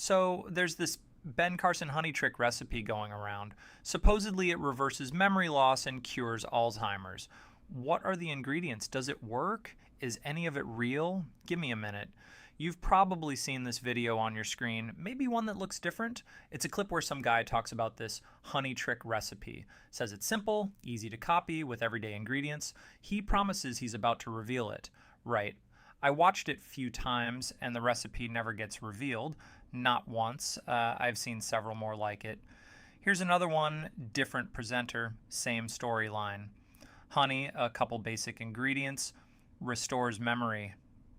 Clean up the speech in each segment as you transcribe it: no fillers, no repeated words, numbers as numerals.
So there's this Ben Carson honey trick recipe going around. Supposedly it reverses memory loss and cures Alzheimer's. What are the ingredients? Does it work? Is any of it real? Give me a minute. You've probably seen this video on your screen, maybe one that looks different. It's a clip where some guy talks about this honey trick recipe. Says it's simple, easy to copy with everyday ingredients. He promises he's about to reveal it. Right. I watched it a few times and the recipe never gets revealed. Not once. I've seen several more like it. Here's another one, different presenter, same storyline. Honey, a couple basic ingredients, restores memory,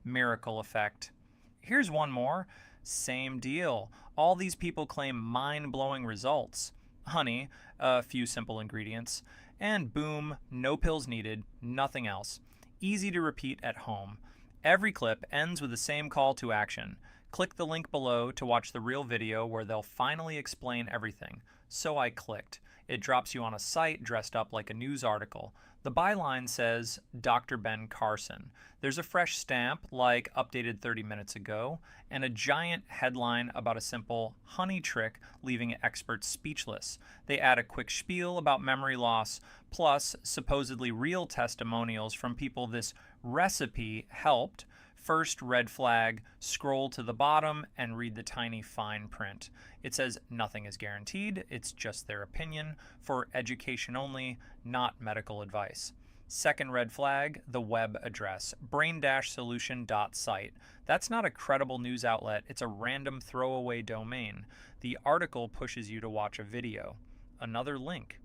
miracle effect. Here's one more, same deal. All these people claim mind-blowing results. Honey, a few simple ingredients, and boom, no pills needed, nothing else. Easy to repeat at home. Every clip ends with the same call to action. Click the link below to watch the real video where they'll finally explain everything. So I clicked. It drops you on a site dressed up like a news article. The byline says, Dr. Ben Carson. There's a fresh stamp, like updated 30 minutes ago, and a giant headline about a simple honey trick leaving experts speechless. They add a quick spiel about memory loss, plus supposedly real testimonials from people this recipe helped. First red flag, scroll to the bottom and read the tiny fine print. It says nothing is guaranteed, it's just their opinion, for education only, not medical advice. Second red flag, the web address, brain-solution.site. That's not a credible news outlet, it's a random throwaway domain. The article pushes you to watch a video. Another link.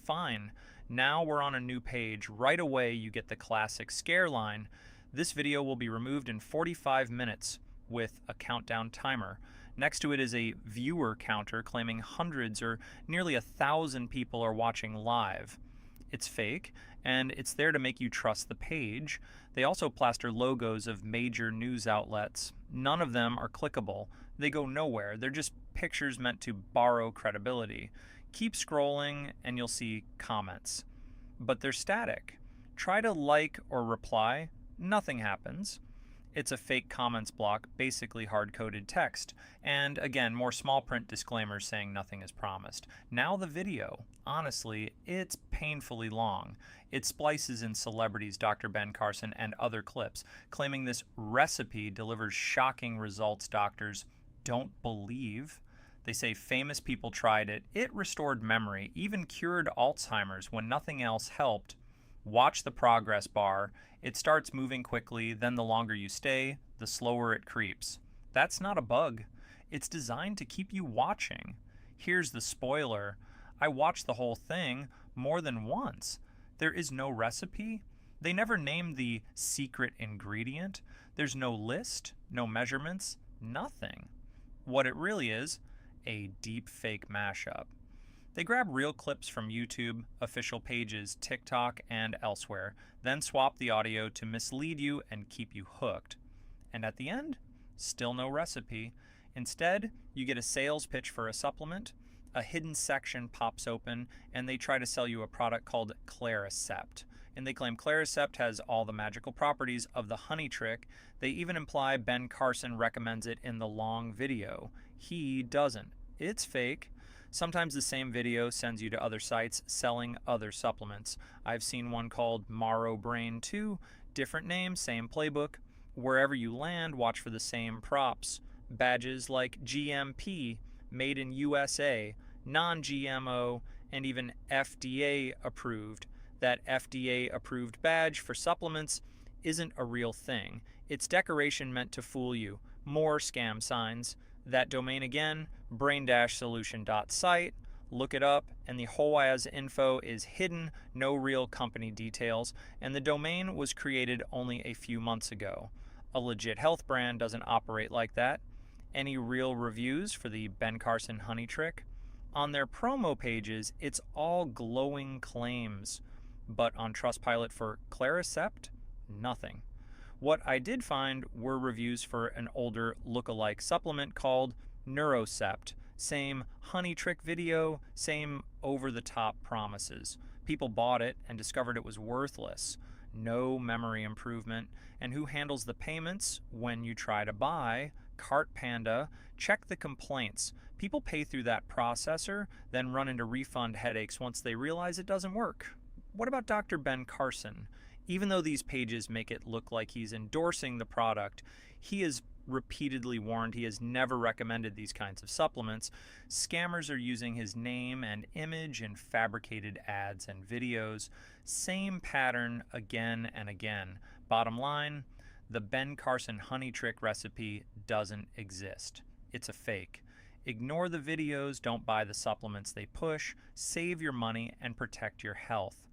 Fine. Now we're on a new page. Right away you get the classic scare line. This video will be removed in 45 minutes with a countdown timer. Next to it is a viewer counter claiming hundreds or nearly 1,000 people are watching live. It's fake, and it's there to make you trust the page. They also plaster logos of major news outlets. None of them are clickable. They go nowhere. They're just pictures meant to borrow credibility. Keep scrolling and you'll see comments. But they're static. Try to like or reply. Nothing happens. It's a fake comments block, basically hard-coded text. And again, more small print disclaimers saying nothing is promised. Now the video. Honestly, it's painfully long. It splices in celebrities, Dr. Ben Carson, and other clips, claiming this recipe delivers shocking results doctors don't believe. They say famous people tried it. It restored memory, even cured Alzheimer's when nothing else helped. Watch the progress bar. It starts moving quickly, then the longer you stay, the slower it creeps. That's not a bug. It's designed to keep you watching. Here's the spoiler. I watched the whole thing more than once. There is no recipe. They never named the secret ingredient. There's no list, no measurements, nothing. What it really is, a deepfake mashup. They grab real clips from YouTube, official pages, TikTok, and elsewhere, then swap the audio to mislead you and keep you hooked. And at the end, still no recipe. Instead, you get a sales pitch for a supplement, a hidden section pops open, and they try to sell you a product called Claricept. And they claim Claricept has all the magical properties of the honey trick. They even imply Ben Carson recommends it in the long video. He doesn't. It's fake. Sometimes the same video sends you to other sites selling other supplements. I've seen one called Marobrain 2, different name, same playbook. Wherever you land, watch for the same props. Badges like GMP, made in USA, non-GMO, and even FDA approved. That FDA approved badge for supplements isn't a real thing. It's decoration meant to fool you. More scam signs. That domain again, brain-solution.site. Look it up, and the whole info is hidden, no real company details, and the domain was created only a few months ago. A legit health brand doesn't operate like that. Any real reviews for the Ben Carson honey trick? On their promo pages, it's all glowing claims, but on Trustpilot for Claricept, nothing. What I did find were reviews for an older look-alike supplement called Neurocept. Same honey trick video, same over-the-top promises. People bought it and discovered it was worthless. No memory improvement. And who handles the payments when you try to buy? Cart Panda, check the complaints. People pay through that processor, then run into refund headaches once they realize it doesn't work. What about Dr. Ben Carson? Even though these pages make it look like he's endorsing the product, he is repeatedly warned he has never recommended these kinds of supplements. Scammers are using his name and image in fabricated ads and videos. Same pattern again and again. Bottom line, the Ben Carson honey trick recipe doesn't exist. It's a fake. Ignore the videos, don't buy the supplements they push, save your money, and protect your health.